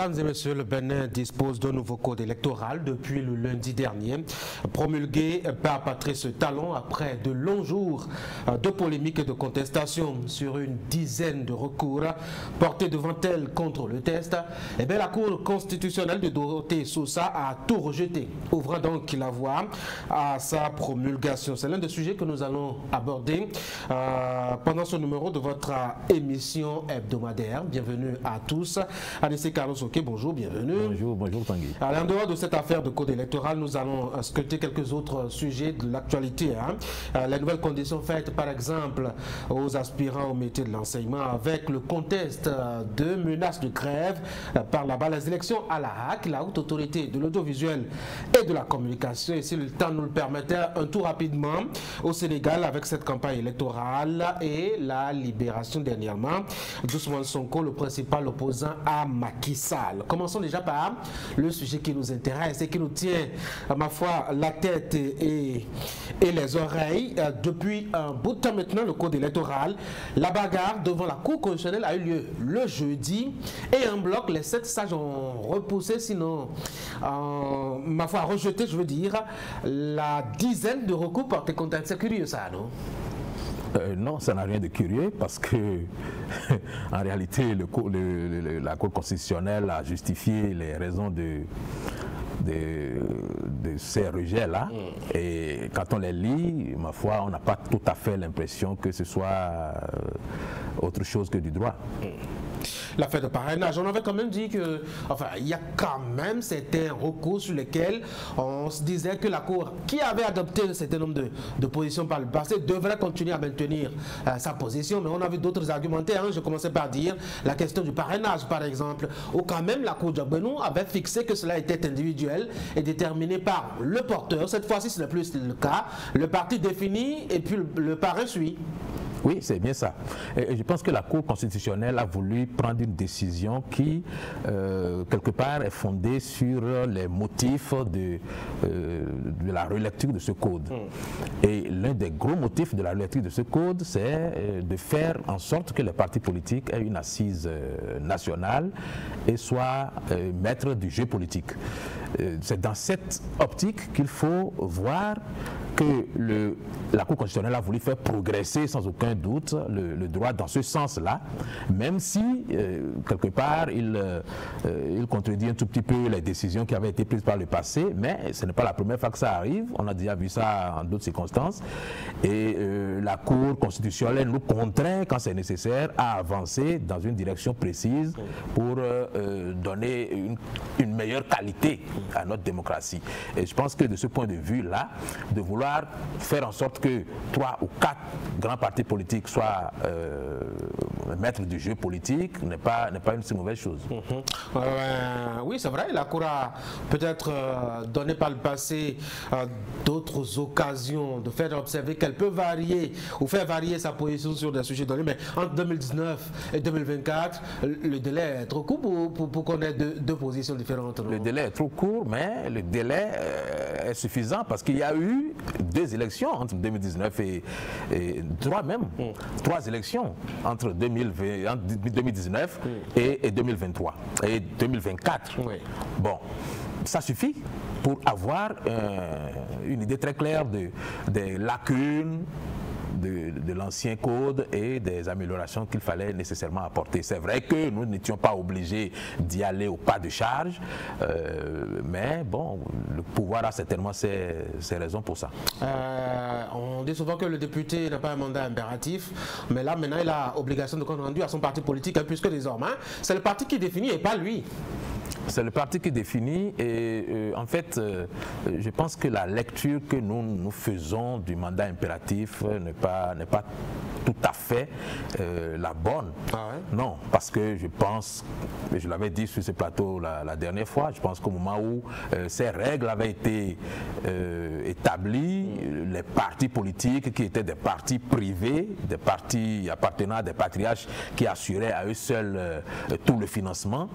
Mesdames et messieurs, le Bénin dispose d'un nouveau code électoral depuis le lundi dernier, promulgué par Patrice Talon après de longs jours de polémiques et de contestation sur une dizaine de recours portés devant elle contre le test. Et bien, la Cour constitutionnelle de Dorothée Sosa a tout rejeté, ouvrant donc la voie à sa promulgation. C'est l'un des sujets que nous allons aborder pendant ce numéro de votre émission hebdomadaire. Bienvenue à tous. Anissé Carlos Oké, bonjour, bienvenue. Bonjour Tanguy. Alors, en dehors de cette affaire de code électoral, nous allons scruter quelques autres sujets de l'actualité. Les nouvelles conditions faites, par exemple, aux aspirants au métier de l'enseignement avec le contexte de menaces de grève par là-bas, les élections à la HAC, la haute autorité de l'audiovisuel et de la communication. Et si le temps nous le permettait, un tour rapidement au Sénégal avec cette campagne électorale et la libération dernièrement d'Ousmane Sonko, le principal opposant à Macky Sall. Commençons déjà par le sujet qui nous intéresse et qui nous tient, à ma foi, la tête et les oreilles. Depuis un bout de temps maintenant, le code électoral, la bagarre devant la Cour constitutionnelle a eu lieu le jeudi et en bloc, les 7 sages ont repoussé, sinon, ma foi, rejeté, je veux dire, la dizaine de recours portés contre elle. C'est curieux ça, non? Non, ça n'a rien de curieux parce que en réalité la Cour constitutionnelle a justifié les raisons de ces rejets-là. Et quand on les lit, ma foi, on n'a pas tout à fait l'impression que ce soit autre chose que du droit. L'affaire de parrainage, on avait quand même dit que, enfin, il y a quand même certains recours sur lesquels on se disait que la Cour, qui avait adopté un certain nombre de positions par le passé, devrait continuer à maintenir sa position. Mais on a vu d'autres argumentaires. Je commençais par dire la question du parrainage, par exemple, où quand même la Cour d'Ogbenou avait fixé que cela était individuel et déterminé par le porteur. Cette fois-ci, ce n'est plus le cas. Le parti définit et puis le parrain suit. Oui, c'est bien ça. Et je pense que la Cour constitutionnelle a voulu prendre une décision qui, quelque part, est fondée sur les motifs de la relecture de ce code. Et l'un des gros motifs de la relecture de ce code, c'est de faire en sorte que les partis politiques aient une assise nationale et soient maîtres du jeu politique. C'est dans cette optique qu'il faut voir que la Cour constitutionnelle a voulu faire progresser sans aucun doute le droit dans ce sens-là, même si, quelque part, il contredit un tout petit peu les décisions qui avaient été prises par le passé, mais ce n'est pas la première fois que ça arrive, on a déjà vu ça en d'autres circonstances, et la Cour constitutionnelle nous contraint, quand c'est nécessaire, à avancer dans une direction précise pour donner une meilleure qualité à notre démocratie. Et je pense que de ce point de vue-là, de vouloir faire en sorte que 3 ou 4 grands partis politiques soient maîtres du jeu politique n'est pas une si mauvaise chose. Oui, c'est vrai, la Cour a peut-être donné par le passé d'autres occasions de faire observer qu'elle peut varier ou faire varier sa position sur des sujets donnés, mais entre 2019 et 2024, le délai est trop court pour qu'on ait deux positions différentes. Non? Le délai est trop court, mais le délai est suffisant parce qu'il y a eu 2 élections entre 2019 et 3 élections entre 2019 et 2023 et 2024. Oui. Bon, ça suffit pour avoir une idée très claire des lacunes de l'ancien code et des améliorations qu'il fallait nécessairement apporter. C'est vrai que nous n'étions pas obligés d'y aller au pas de charge, mais bon, le pouvoir a certainement ses raisons pour ça. On dit souvent que le député n'a pas un mandat impératif, mais là maintenant il a obligation de compte rendu à son parti politique, puisque désormais c'est le parti qui définit et pas lui. C'est le parti qui définit et en fait, je pense que la lecture que nous faisons du mandat impératif n'est pas tout à fait la bonne. Ah ouais? Non, parce que je pense, et je l'avais dit sur ce plateau la dernière fois, je pense qu'au moment où ces règles avaient été établi les partis politiques qui étaient des partis privés, des partis appartenant à des patriarches qui assuraient à eux seuls tout le financement,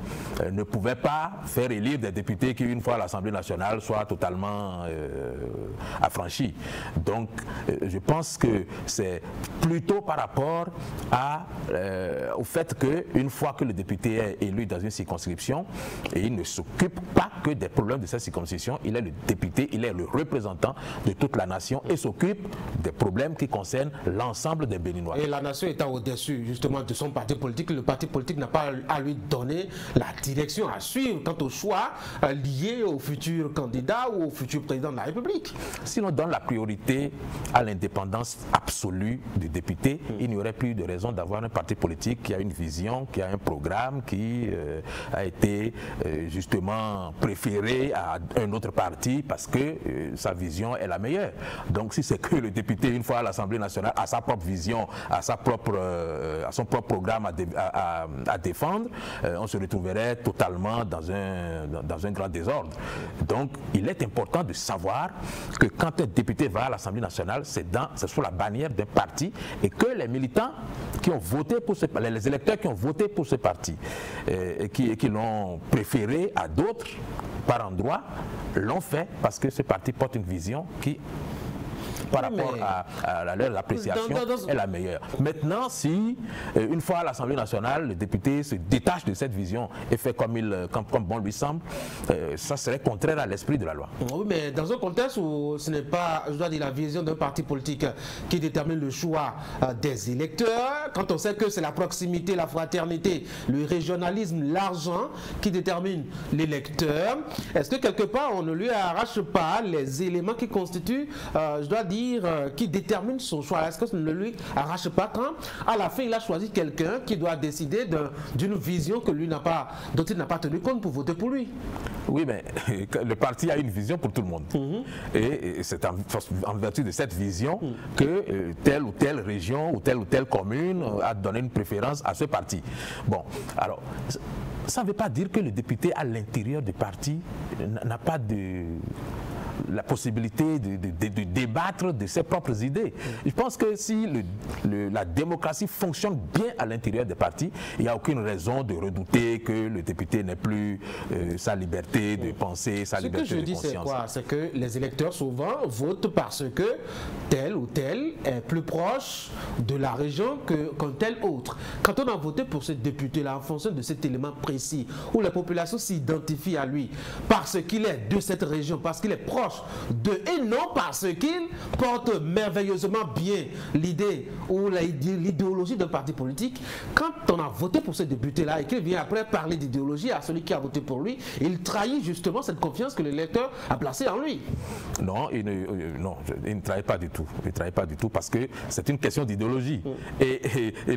ne pouvaient pas faire élire des députés qui, une fois à l'Assemblée nationale, soient totalement affranchis. Donc, je pense que c'est plutôt par rapport au fait qu'une fois que le député est élu dans une circonscription, et il ne s'occupe pas que des problèmes de cette circonscription, il est le député, il est le représentant de toute la nation et s'occupe des problèmes qui concernent l'ensemble des Béninois. Et la nation étant au-dessus justement de son parti politique, le parti politique n'a pas à lui donner la direction à suivre quant au choix lié au futur candidat ou au futur président de la République. Si l'on donne la priorité à l'indépendance absolue du député, il n'y aurait plus de raison d'avoir un parti politique qui a une vision, qui a un programme, qui a été justement préféré à un autre parti parce que sa vision est la meilleure. Donc si c'est que le député, une fois à l'Assemblée nationale, a sa propre vision, a son propre programme à défendre, on se retrouverait totalement dans un grand désordre. Donc il est important de savoir que quand un député va à l'Assemblée nationale, c'est sous la bannière d'un parti et que les militants qui ont voté pour les électeurs qui ont voté pour ce parti et qui l'ont préféré à d'autres par endroit, l'ont fait parce que ce parti porte une vision qui, par rapport à leur appréciation, est la meilleure. Maintenant, si une fois à l'Assemblée nationale, le député se détache de cette vision et fait comme bon lui semble, ça serait contraire à l'esprit de la loi. Oui, mais dans un contexte où ce n'est pas, je dois dire, la vision d'un parti politique qui détermine le choix des électeurs, quand on sait que c'est la proximité, la fraternité, le régionalisme, l'argent qui détermine l'électeur, est-ce que quelque part on ne lui arrache pas les éléments qui constituent, je dois dire, qui détermine son choix? Est-ce que ça ne lui arrache pas quand à la fin il a choisi quelqu'un qui doit décider d'une vision que lui dont il n'a pas tenu compte pour voter pour lui? Oui, mais le parti a une vision pour tout le monde. Et c'est en vertu de cette vision que telle ou telle région ou telle commune a donné une préférence à ce parti. Bon, alors, ça ne veut pas dire que le député à l'intérieur du parti n'a pas la possibilité de débattre de ses propres idées. Je pense que si la démocratie fonctionne bien à l'intérieur des partis, il n'y a aucune raison de redouter que le député n'ait plus sa liberté de penser, sa liberté de conscience. Ce que je dis, c'est quoi? C'est que les électeurs souvent votent parce que tel ou tel est plus proche de la région qu'un tel autre. Quand on a voté pour ce député-là en fonction de cet élément précis, où la population s'identifie à lui parce qu'il est de cette région, parce qu'il est proche et non parce qu'il porte merveilleusement bien l'idée ou l'idéologie d'un parti politique. Quand on a voté pour ce député-là et qu'il vient après parler d'idéologie à celui qui a voté pour lui, il trahit justement cette confiance que l'électeur a placée en lui. Non, il ne trahit pas du tout. Il ne trahit pas du tout parce que c'est une question d'idéologie. Et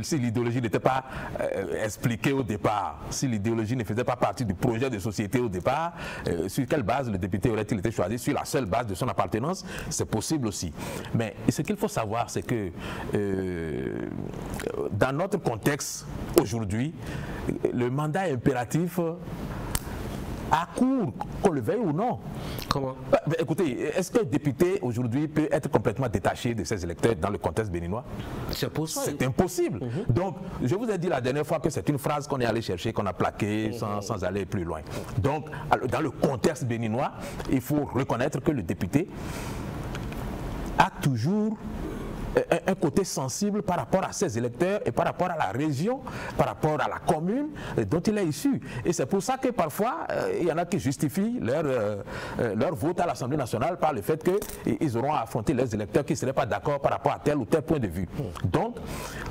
si l'idéologie n'était pas expliquée au départ, si l'idéologie ne faisait pas partie du projet de société au départ, sur quelle base le député aurait-il été choisi? Sur la seule base de son appartenance, c'est possible aussi. Mais ce qu'il faut savoir, c'est que dans notre contexte aujourd'hui, le mandat impératif à court, qu'on le veuille ou non. Comment? Écoutez, est-ce qu'un député aujourd'hui peut être complètement détaché de ses électeurs dans le contexte béninois? C'est impossible. Donc, je vous ai dit la dernière fois que c'est une phrase qu'on est allé chercher, qu'on a plaquée sans aller plus loin. Donc, dans le contexte béninois, il faut reconnaître que le député a toujours un côté sensible par rapport à ses électeurs et par rapport à la région, par rapport à la commune dont il est issu. Et c'est pour ça que parfois, il y en a qui justifient leur vote à l'Assemblée nationale par le fait qu'ils auront à affronter leurs électeurs qui ne seraient pas d'accord par rapport à tel ou tel point de vue. Donc,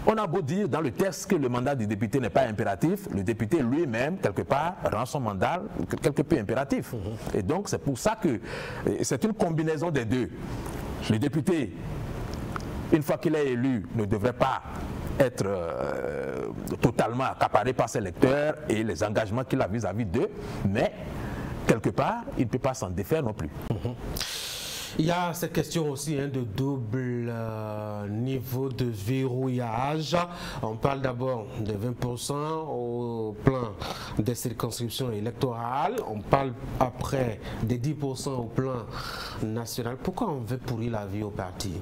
on a beau dire dans le texte que le mandat du député n'est pas impératif, le député lui-même, quelque part, rend son mandat quelque peu impératif. Et donc, c'est pour ça que c'est une combinaison des deux. Le député, une fois qu'il est élu, ne devrait pas être totalement accaparé par ses électeurs et les engagements qu'il a vis-à-vis d'eux, mais quelque part, il ne peut pas s'en défaire non plus. Il y a cette question aussi de double niveau de verrouillage. On parle d'abord de 20% au plan des circonscriptions électorales. On parle après des 10% au plan national. Pourquoi on veut pourrir la vie au parti?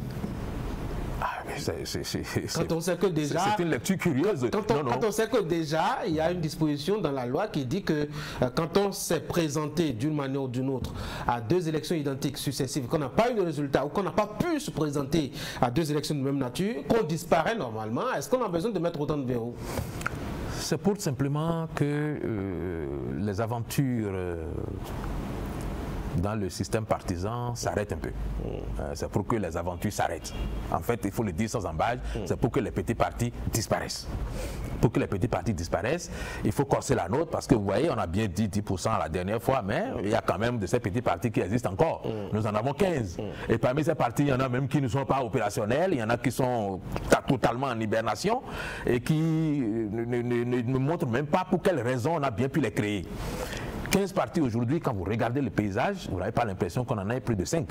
Quand on sait que déjà, c'est une lecture curieuse. Quand on sait que déjà, il y a une disposition dans la loi qui dit que quand on s'est présenté d'une manière ou d'une autre à 2 élections identiques successives, qu'on n'a pas eu de résultat ou qu'on n'a pas pu se présenter à 2 élections de même nature, qu'on disparaît normalement, est-ce qu'on a besoin de mettre autant de verrous? C'est pour simplement que les aventures dans le système partisan s'arrête un peu. C'est pour que les aventures s'arrêtent. En fait, il faut le dire sans embâche, c'est pour que les petits partis disparaissent. Pour que les petits partis disparaissent, il faut corser la note parce que vous voyez, on a bien dit 10% la dernière fois, mais il y a quand même de ces petits partis qui existent encore. Nous en avons 15. Et parmi ces partis, il y en a même qui ne sont pas opérationnels, il y en a qui sont totalement en hibernation et qui ne montrent même pas pour quelles raisons on a bien pu les créer. 15 partis aujourd'hui, quand vous regardez le paysage, vous n'avez pas l'impression qu'on en ait plus de 5.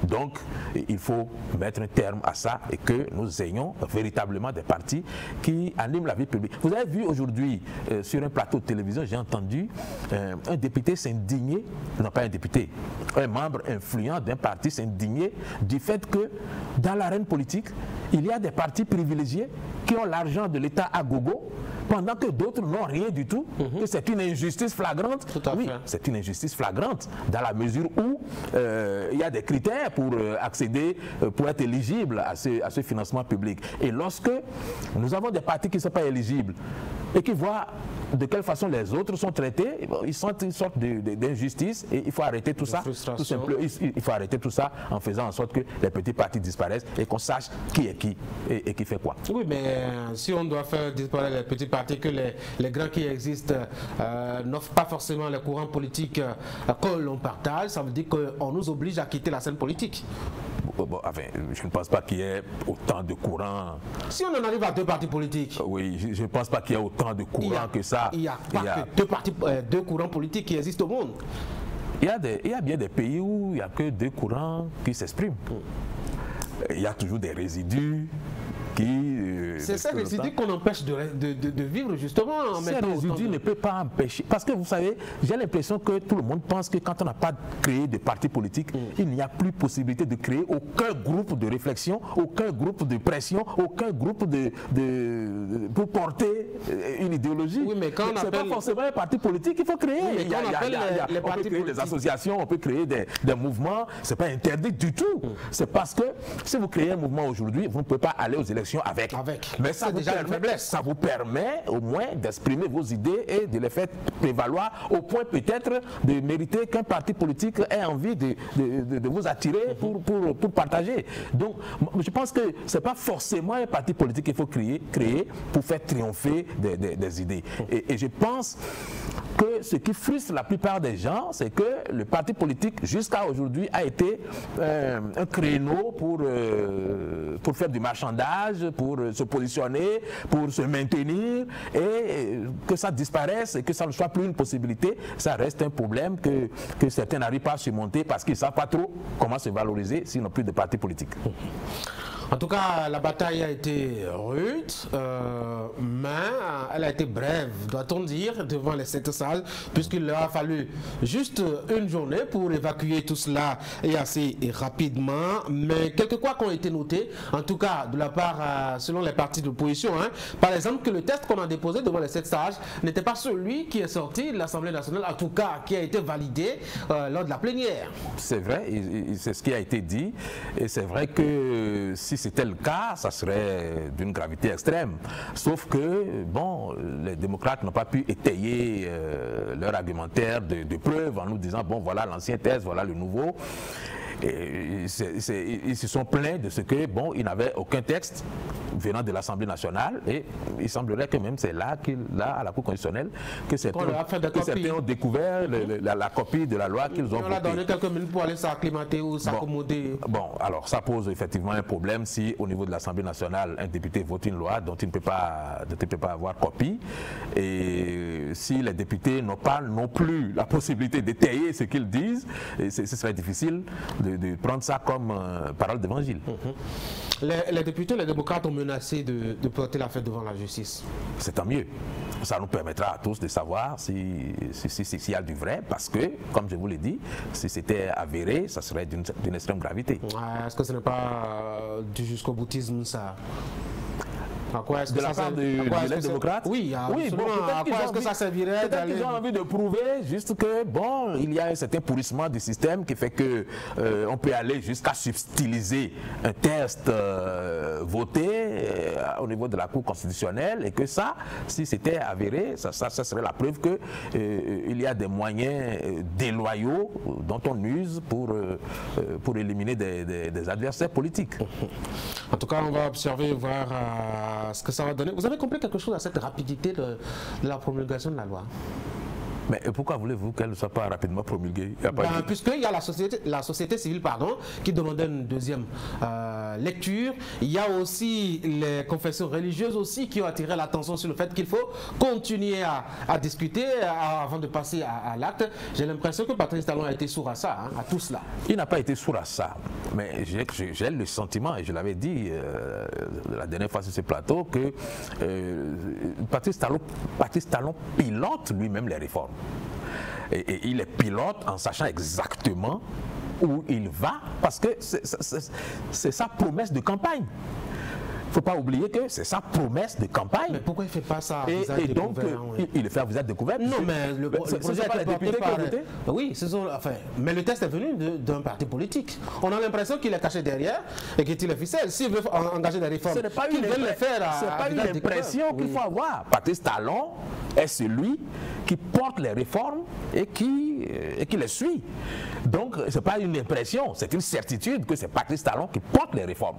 Donc, il faut mettre un terme à ça et que nous ayons véritablement des partis qui animent la vie publique. Vous avez vu aujourd'hui, sur un plateau de télévision, j'ai entendu un député s'indigner, non pas un député, un membre influent d'un parti s'indigner du fait que dans l'arène politique, il y a des partis privilégiés qui ont l'argent de l'État à gogo, pendant que d'autres n'ont rien du tout, que c'est une injustice flagrante. Oui, c'est une injustice flagrante, dans la mesure où il y a des critères pour accéder, pour être éligible à ce financement public. Et lorsque nous avons des partis qui ne sont pas éligibles et qui voient de quelle façon les autres sont traités, ils sentent une sorte d'injustice et il faut arrêter tout ça. Tout simplement, il faut arrêter tout ça en faisant en sorte que les petits partis disparaissent et qu'on sache qui est qui et qui fait quoi. Oui, mais si on doit faire disparaître les petits partis, que les grands qui existent n'offrent pas forcément les courants politiques que l'on partage, ça veut dire qu'on nous oblige à quitter la scène politique. Bon, enfin, je ne pense pas qu'il y ait autant de courants. Si on en arrive à 2 partis politiques. Oui, je ne pense pas qu'il y ait autant de courants que ça. Il n'y a pas que 2 courants politiques qui existent au monde. Il y a bien des pays où il n'y a que 2 courants qui s'expriment. Il y a toujours des résidus qui... C'est ces résidus qu'on empêche de vivre justement. Ces résidus ne peuvent pas empêcher. Parce que vous savez, j'ai l'impression que tout le monde pense que quand on n'a pas créé de parti politique, il n'y a plus possibilité de créer aucun groupe de réflexion, aucun groupe de pression, aucun groupe pour porter une idéologie. Oui, mais quand on c'est pas forcément un parti politique qu'il faut créer. Oui, on peut créer des associations, on peut créer des mouvements. C'est pas interdit du tout. C'est parce que si vous créez un mouvement aujourd'hui, vous ne pouvez pas aller aux élections avec. Mais ça vous permet au moins d'exprimer vos idées et de les faire prévaloir au point peut-être de mériter qu'un parti politique ait envie de vous attirer pour partager. Donc je pense que ce n'est pas forcément un parti politique qu'il faut créer pour faire triompher des idées. Et je pense que ce qui frustre la plupart des gens, c'est que le parti politique jusqu'à aujourd'hui a été un créneau pour faire du marchandage, pour se positionner, pour se maintenir, et que ça disparaisse et que ça ne soit plus une possibilité, ça reste un problème que certains n'arrivent pas à surmonter parce qu'ils ne savent pas trop comment se valoriser s'ils n'ont plus de parti politique. En tout cas, la bataille a été rude, mais elle a été brève, doit-on dire, devant les 7 salles, puisqu'il leur a fallu juste une journée pour évacuer tout cela et assez rapidement. Mais quelques couacs ont été notés, en tout cas de la part, selon les partis de l'opposition. Par exemple, que le texte qu'on a déposé devant les 7 sages n'était pas celui qui est sorti de l'Assemblée nationale, en tout cas qui a été validé lors de la plénière. C'est vrai, c'est ce qui a été dit, et c'est vrai que si c'était le cas, ça serait d'une gravité extrême. Sauf que, bon, les démocrates n'ont pas pu étayer leur argumentaire de preuves en nous disant, bon, voilà l'ancien texte, voilà le nouveau. Et ils se sont plaints de ce que, bon, ils n'avaient aucun texte venant de l'Assemblée nationale, et il semblerait que même c'est là, à la Cour constitutionnelle, que certains ont découvert la copie de la loi qu'ils ont votée. On a donné quelques minutes pour aller s'acclimater ou s'accommoder. Bon, alors ça pose effectivement un problème si au niveau de l'Assemblée nationale, un député vote une loi dont il ne peut pas avoir copie, et si les députés n'ont pas non plus la possibilité d'étayer ce qu'ils disent, ce serait difficile de prendre ça comme parole d'évangile. Les députés, les démocrates ont menacé de porter l'affaire devant la justice. C'est tant mieux. Ça nous permettra à tous de savoir s'il y a du vrai, parce que, comme je vous l'ai dit, si c'était avéré, ça serait d'une extrême gravité. Est-ce que ce n'est pas du jusqu'au boutisme, ça? De la part des démocrates? Oui, absolument. À quoi est-ce que ça servirait d'aller... Ils ont envie de prouver juste que, bon, il y a un certain pourrissement du système qui fait que on peut aller jusqu'à subtiliser un test voté au niveau de la Cour constitutionnelle, et que ça, si c'était avéré, ça serait la preuve que il y a des moyens déloyaux dont on use pour éliminer des adversaires politiques. En tout cas, on va observer, voir ce que ça va donner. Vous avez compris quelque chose à cette rapidité de la promulgation de la loi? Mais pourquoi voulez-vous qu'elle ne soit pas rapidement promulguée? Puisqu'il y a la société civile qui demandait une deuxième lecture. Il y a aussi les confessions religieuses aussi qui ont attiré l'attention sur le fait qu'il faut continuer à discuter avant de passer à l'acte. J'ai l'impression que Patrice Talon a été sourd à ça, à tout cela. Il n'a pas été sourd à ça, mais j'ai le sentiment, et je l'avais dit la dernière fois sur ce plateau, que Patrice Talon pilote lui-même les réformes. Et il est pilote en sachant exactement où il va, parce que c'est sa promesse de campagne. Il ne faut pas oublier que c'est sa promesse de campagne. Mais pourquoi il ne fait pas ça à visage découvert? Et donc, il le fait à visage découvert. Non, mais le projet pas les députés qui ont voté. Oui, mais le test est venu d'un parti politique. On a l'impression qu'il est caché derrière et qu'il tire les ficelles. S'il veut engager des réformes, ce n'est pas une impression qu'il faut avoir. Patrice Talon est celui qui porte les réformes et qui les suit. Donc, ce n'est pas une impression, c'est une certitude que c'est Patrice Talon qui porte les réformes.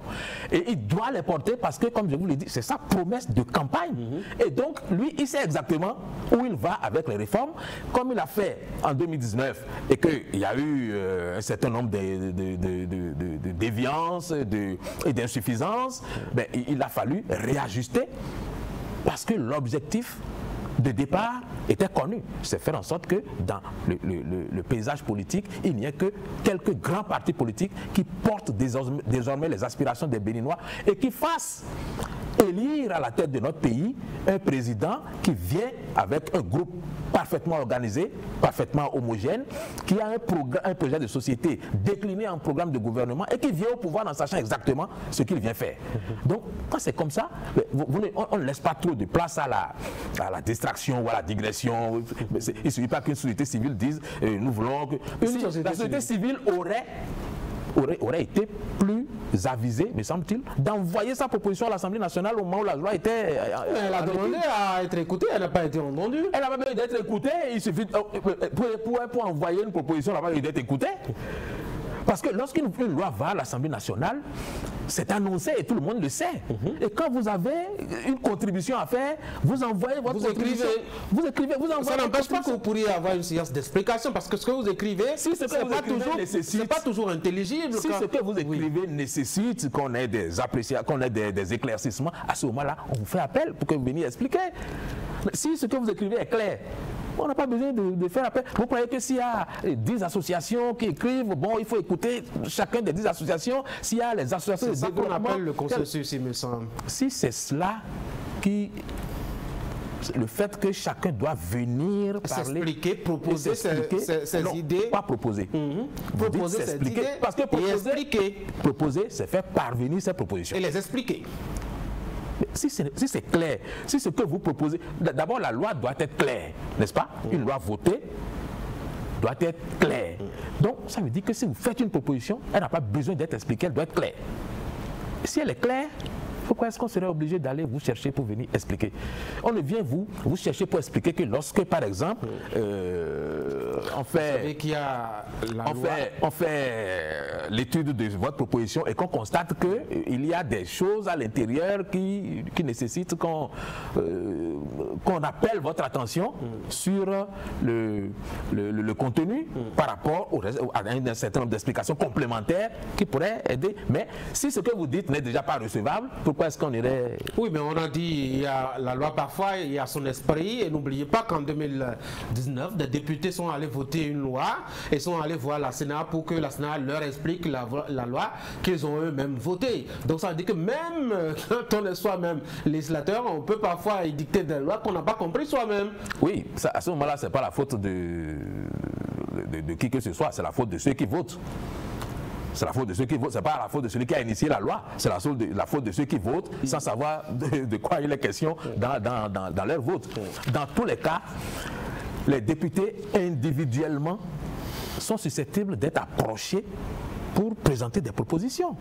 Et il doit les porter parce que, comme je vous l'ai dit, c'est sa promesse de campagne. Et donc, lui, il sait exactement où il va avec les réformes, comme il a fait en 2019, et qu'il y a eu un certain nombre de déviances et d'insuffisances. Ben, il a fallu réajuster parce que l'objectif de départ était connu. C'est faire en sorte que dans le paysage politique, il n'y ait que quelques grands partis politiques qui portent désormais les aspirations des Béninois et qui fassent élire à la tête de notre pays un président qui vient avec un groupe parfaitement organisé, parfaitement homogène, qui a un projet de société décliné en programme de gouvernement et qui vient au pouvoir en sachant exactement ce qu'il vient faire. Donc, quand c'est comme ça, on ne laisse pas trop de place à la distraction ou à la digression. Il ne suffit pas qu'une société civile dise nous voulons que... La société civile aurait été plus avisée, me semble-t-il, d'envoyer sa proposition à l'Assemblée nationale au moment où la loi était... Elle a demandé à être écoutée, elle n'a pas été entendue. Elle n'a pas besoin d'être écoutée, il suffit pour envoyer une proposition, elle n'a pas besoin d'être écoutée. Parce que lorsqu'une loi va à l'Assemblée nationale, c'est annoncé et tout le monde le sait. Et quand vous avez une contribution à faire, vous envoyez votre contribution. Vous écrivez, vous envoyez. Ça n'empêche pas que vous pourriez avoir une séance d'explication, parce que ce que vous écrivez, c'est pas toujours intelligible. Si ce que vous écrivez nécessite qu'on ait des appréciations, qu'on ait des éclaircissements, à ce moment-là, on vous fait appel pour que vous veniez expliquer. Mais si ce que vous écrivez est clair, on n'a pas besoin de faire appel. Vous croyez que s'il y a 10 associations qui écrivent, bon, il faut écouter chacun des 10 associations. S'il y a les associations de développement... C'est ça qu'on appelle le consensus, il me semble. Si c'est cela qui... Le fait que chacun doit venir parler... S'expliquer, proposer ses idées... Pas proposer. Proposer ses idées parce que proposer, c'est faire parvenir ses propositions. Et les expliquer. Si c'est clair, si ce que vous proposez... D'abord, la loi doit être claire, n'est-ce pas? Une loi votée doit être claire. Donc, ça veut dire que si vous faites une proposition, elle n'a pas besoin d'être expliquée, elle doit être claire. Si elle est claire, Pourquoi est-ce qu'on serait obligé d'aller vous chercher pour venir expliquer? On ne vient vous chercher pour expliquer que lorsque, par exemple, on fait l'étude de votre proposition et qu'on constate qu'il y a des choses à l'intérieur qui nécessitent qu'on appelle votre attention sur le contenu par rapport à un certain nombre d'explications complémentaires qui pourraient aider. Mais si ce que vous dites n'est déjà pas recevable, pourquoi est-ce qu'on irait... Oui, mais on a dit, il y a la loi parfois, il y a son esprit, et n'oubliez pas qu'en 2019, des députés sont allés voter une loi et sont allés voir la Sénat pour que la Sénat leur explique la loi qu'ils ont eux-mêmes votée. Donc ça veut dire que même quand on est soi-même législateur, on peut parfois édicter des lois qu'on n'a pas compris soi-même. Oui, ça, à ce moment-là, ce n'est pas la faute de qui que ce soit, c'est la faute de ceux qui votent. C'est la faute de ceux qui votent, c'est pas la faute de celui qui a initié la loi, c'est la faute de ceux qui votent sans savoir de quoi il est question dans leur vote. Dans tous les cas, les députés individuellement sont susceptibles d'être approchés pour présenter des propositions.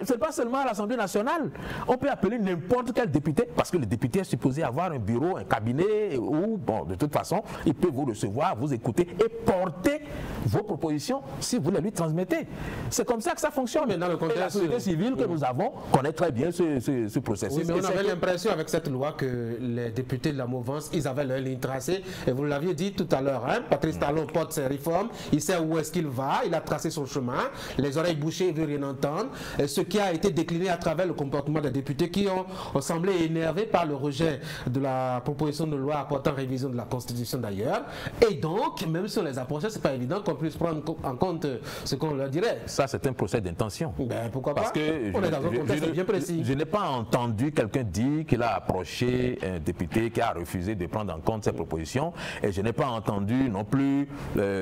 Ce n'est pas seulement à l'Assemblée nationale. On peut appeler n'importe quel député, parce que le député est supposé avoir un bureau, un cabinet, où, bon, de toute façon, il peut vous recevoir, vous écouter et porter vos propositions si vous les lui transmettez. C'est comme ça que ça fonctionne. Mais dans le contexte, et la société civile que nous avons connaît très bien ce processus. Oui, mais on avait l'impression avec cette loi que les députés de la mouvance, ils avaient leur ligne tracée. Et vous l'aviez dit tout à l'heure, hein, Patrice Talon porte ses réformes, il sait où est-ce qu'il va, il a tracé son chemin, les oreilles bouchées, il ne veut rien entendre. Et ce qui a été décliné à travers le comportement des députés qui ont semblé énervés par le rejet de la proposition de loi apportant révision de la Constitution d'ailleurs. Et donc, même si on les approchait, c'est pas évident qu'on puisse prendre en compte ce qu'on leur dirait. Ça, c'est un procès d'intention. Ben, pourquoi pas? Parce que on est dans un contexte bien précis. Je n'ai pas entendu quelqu'un dire qu'il a approché un député qui a refusé de prendre en compte ses propositions. Et je n'ai pas entendu non plus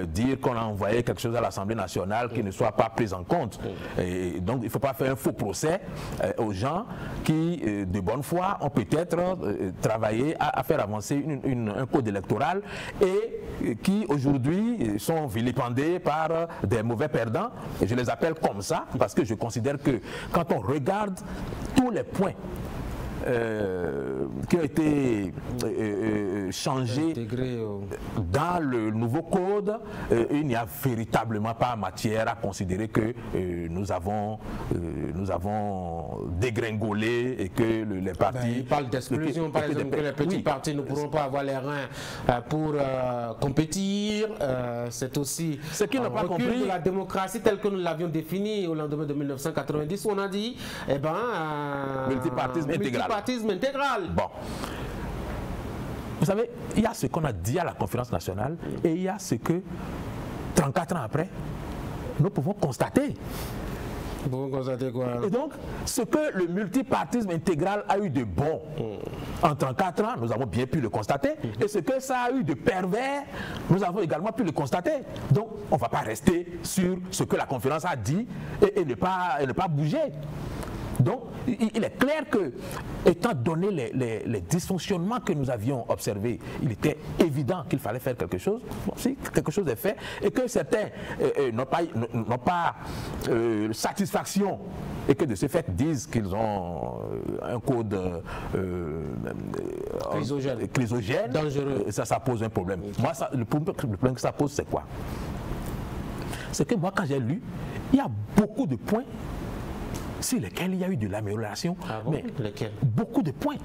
dire qu'on a envoyé quelque chose à l'Assemblée nationale qui ne soit pas pris en compte. Et donc, il ne faut pas faire un faux procès aux gens qui, de bonne foi, ont peut-être travaillé à faire avancer un code électoral et qui, aujourd'hui, sont vilipendés par des mauvais perdants. Et je les appelle comme ça parce que je considère que quand on regarde tous les points qui ont été changés dans le nouveau code, il n'y a véritablement pas matière à considérer que nous avons dégringolé et que les partis... il parle d'exclusion, par exemple, que les petits partis ne pourront pas avoir les reins pour compétir. C'est aussi un recul de la démocratie telle que nous l'avions définie au lendemain de 1990 où on a dit, eh ben... multipartisme intégral. Bon. Vous savez, il y a ce qu'on a dit à la conférence nationale et il y a ce que 34 ans après, nous pouvons constater. Vous pouvez constater quoi? Et donc, ce que le multipartisme intégral a eu de bon en 34 ans, nous avons bien pu le constater. Et ce que ça a eu de pervers, nous avons également pu le constater. Donc, on ne va pas rester sur ce que la conférence a dit et ne pas bouger. Donc, il est clair que, étant donné les dysfonctionnements que nous avions observés, il était évident qu'il fallait faire quelque chose. Bon, si quelque chose est fait, et que certains n'ont pas satisfaction, et que de ce fait disent qu'ils ont un code chrysogène, dangereux. Ça pose un problème. Moi, le problème que ça pose, c'est quoi? C'est que moi, quand j'ai lu, il y a beaucoup de points sur lesquels il y a eu de l'amélioration, mais beaucoup de points.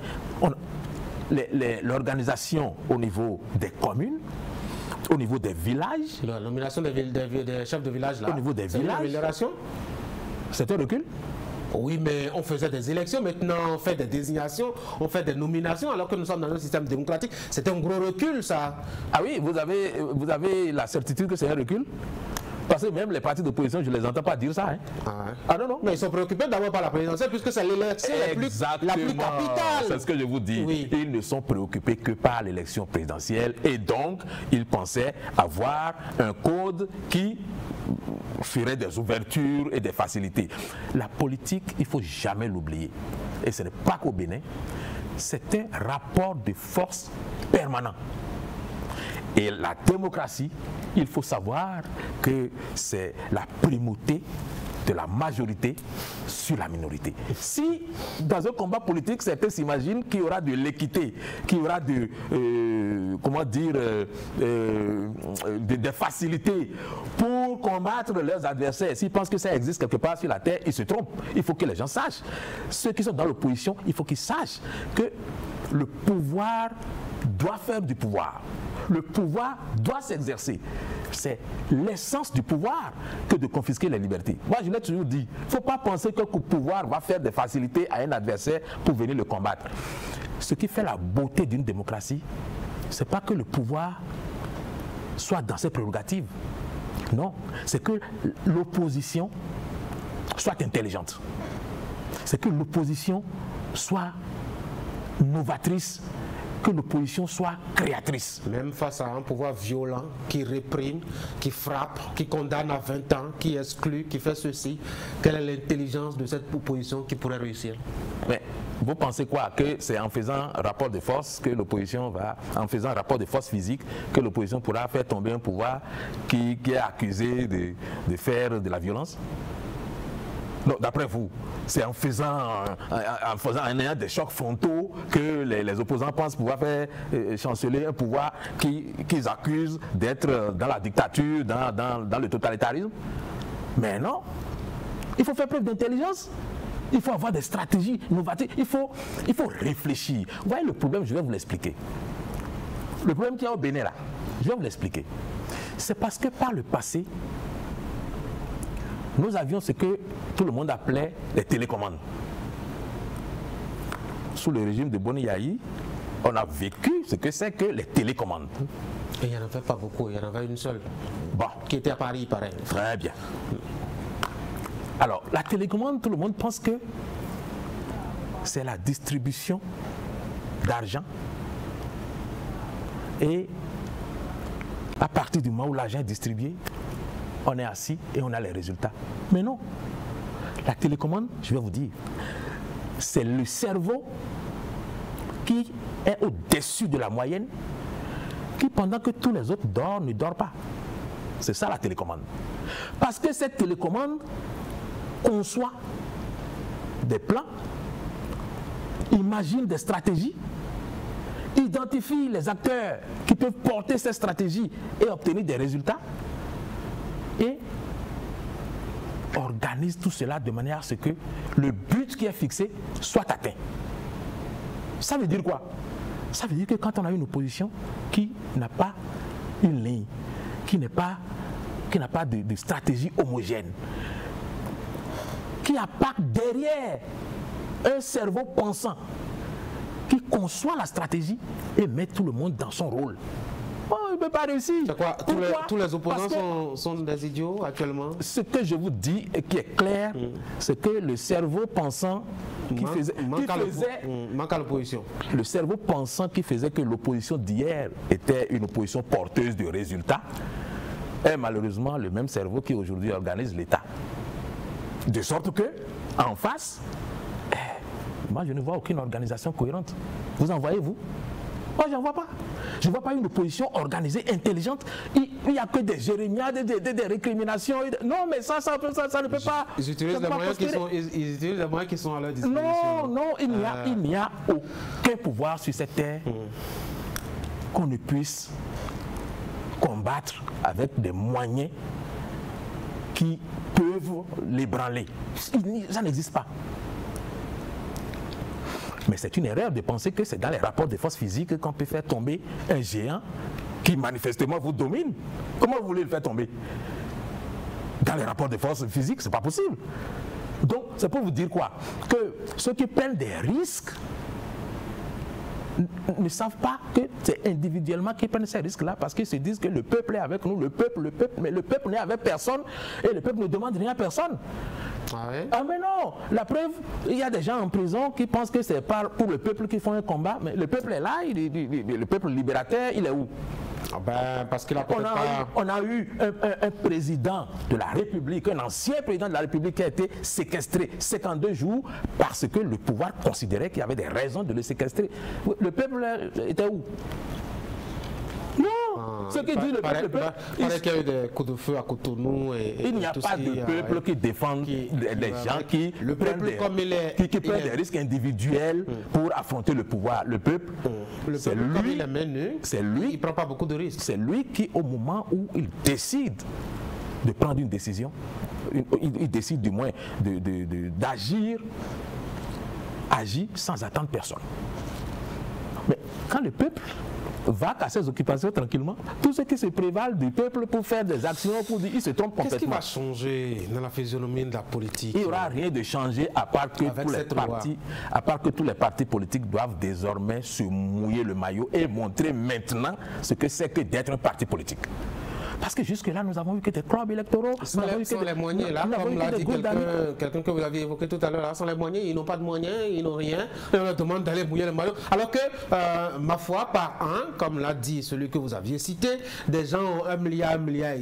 L'organisation au niveau des communes, au niveau des villages. La nomination des chefs de village, là, au niveau des villages. L'amélioration. C'est un recul? Oui, mais on faisait des élections, maintenant on fait des désignations, on fait des nominations, alors que nous sommes dans un système démocratique. C'est un gros recul, ça. Ah oui, vous avez la certitude que c'est un recul? Parce que même les partis d'opposition, je ne les entends pas dire ça. Hein. Ah non, non. Mais ils sont préoccupés d'abord par la présidentielle, puisque c'est l'élection la plus capitale. C'est ce que je vous dis. Oui. Ils ne sont préoccupés que par l'élection présidentielle. Et donc, ils pensaient avoir un code qui ferait des ouvertures et des facilités. La politique, il ne faut jamais l'oublier. Et ce n'est pas qu'au Bénin. C'est un rapport de force permanent. Et la démocratie, il faut savoir que c'est la primauté de la majorité sur la minorité. Si dans un combat politique, certains s'imaginent qu'il y aura de l'équité, qu'il y aura de, comment dire, des facilités pour combattre leurs adversaires, s'ils pensent que ça existe quelque part sur la terre, ils se trompent. Il faut que les gens sachent. Ceux qui sont dans l'opposition, il faut qu'ils sachent que le pouvoir doit faire du pouvoir. Le pouvoir doit s'exercer. C'est l'essence du pouvoir que de confisquer les libertés. Moi, je l'ai toujours dit, il ne faut pas penser que le pouvoir va faire des facilités à un adversaire pour venir le combattre. Ce qui fait la beauté d'une démocratie, ce n'est pas que le pouvoir soit dans ses prérogatives. Non, c'est que l'opposition soit intelligente. C'est que l'opposition soit novatrice, que l'opposition soit créatrice. Même face à un pouvoir violent qui réprime, qui frappe, qui condamne à 20 ans, qui exclut, qui fait ceci, quelle est l'intelligence de cette opposition qui pourrait réussir? Mais vous pensez quoi? Que c'est en faisant rapport de force que l'opposition va, en faisant rapport de force physique, que l'opposition pourra faire tomber un pouvoir qui est accusé de faire de la violence? Non, d'après vous, c'est en ayant des chocs frontaux que les opposants pensent pouvoir faire chanceler un pouvoir qu'ils accusent d'être dans la dictature, dans le totalitarisme. Mais non, il faut faire preuve d'intelligence. Il faut avoir des stratégies innovatives. Il faut réfléchir. Vous voyez le problème, je vais vous l'expliquer. Le problème qu'il y a au Bénin là, je vais vous l'expliquer. C'est parce que par le passé, nous avions ce que tout le monde appelait les télécommandes. Sous le régime de Boni Yayi, on a vécu ce que c'est que les télécommandes. Et il n'y en avait pas beaucoup, il y en avait une seule. Bon. Qui était à Paris, pareil. Très bien. Alors, la télécommande, tout le monde pense que c'est la distribution d'argent. Et à partir du moment où l'argent est distribué, on est assis et on a les résultats. Mais non. La télécommande, je vais vous dire, c'est le cerveau qui est au-dessus de la moyenne, qui pendant que tous les autres dorment, ne dort pas. C'est ça la télécommande. Parce que cette télécommande conçoit des plans, imagine des stratégies, identifie les acteurs qui peuvent porter ces stratégies et obtenir des résultats, et organise tout cela de manière à ce que le but qui est fixé soit atteint. Ça veut dire quoi? Ça veut dire que quand on a une opposition qui n'a pas une ligne, qui n'a pas de stratégie homogène, qui n'a pas derrière un cerveau pensant, qui conçoit la stratégie et met tout le monde dans son rôle, il ne peut pas réussir. C'est quoi? Tous les opposants sont des idiots actuellement? Ce que je vous dis et qui est clair, c'est que le cerveau pensant manque à l'opposition. Le cerveau pensant qui faisait que l'opposition d'hier était une opposition porteuse de résultats est malheureusement le même cerveau qui aujourd'hui organise l'État. De sorte que, en face, moi je ne vois aucune organisation cohérente. Vous en voyez, vous? Moi, je n'en vois pas. Je ne vois pas une opposition organisée, intelligente. Il n'y a que des jérémiades, des récriminations. Non, mais ça ne peut pas. Ils utilisent les moyens qui sont à leur disposition. Non, il n'y a aucun pouvoir sur cette terre qu'on ne puisse combattre avec des moyens qui peuvent l'ébranler. Ça n'existe pas. Mais c'est une erreur de penser que c'est dans les rapports de force physique qu'on peut faire tomber un géant qui manifestement vous domine. Comment vous voulez le faire tomber? Dans les rapports de force physique, c'est pas possible. Donc, c'est pour vous dire quoi? Que ceux qui prennent des risques ne savent pas que c'est individuellement qu'ils prennent ces risques-là parce qu'ils se disent que le peuple est avec nous, mais le peuple n'est avec personne et le peuple ne demande rien à personne. Ah, ouais? Ah mais non, la preuve, il y a des gens en prison qui pensent que c'est pour le peuple qu'ils font un combat, mais le peuple est là, le peuple libérateur, il est où? Ah ben, parce qu'il on a eu un président de la République, un ancien président de la République qui a été séquestré 52 jours parce que le pouvoir considérait qu'il y avait des raisons de le séquestrer. Le peuple était où? Non, Ce que dit le peuple. Il paraît qu'il y a eu des coups de feu à Cotonou. Il n'y a pas de peuple qui défend les gens qui prennent des risques individuels pour affronter le pouvoir. Le peuple, c'est lui. Il ne prend pas beaucoup de risques. C'est lui qui, au moment où il décide de prendre une décision, il décide du moins d'agir, agit sans attendre personne. Mais quand le peuple va à ses occupations tranquillement, tous ceux qui se prévalent du peuple pour faire des actions, pour dire, ils se trompent complètement. Qu'est-ce qui va changer dans la physionomie de la politique? Il n'y aura rien de changé à part que tous les partis politiques doivent désormais se mouiller le maillot et montrer maintenant ce que c'est que d'être un parti politique. Parce que jusque-là, nous avons eu que des clubs électoraux. Sont les moyens, là, comme l'a dit quelqu'un que vous aviez évoqué tout à l'heure, là, sont les moyens, ils n'ont pas de moyens, ils n'ont rien, et on leur demande d'aller mouiller le maillot. Alors que, ma foi, par an, comme l'a dit celui que vous aviez cité, des gens ont 1 milliard, 1,5 milliard,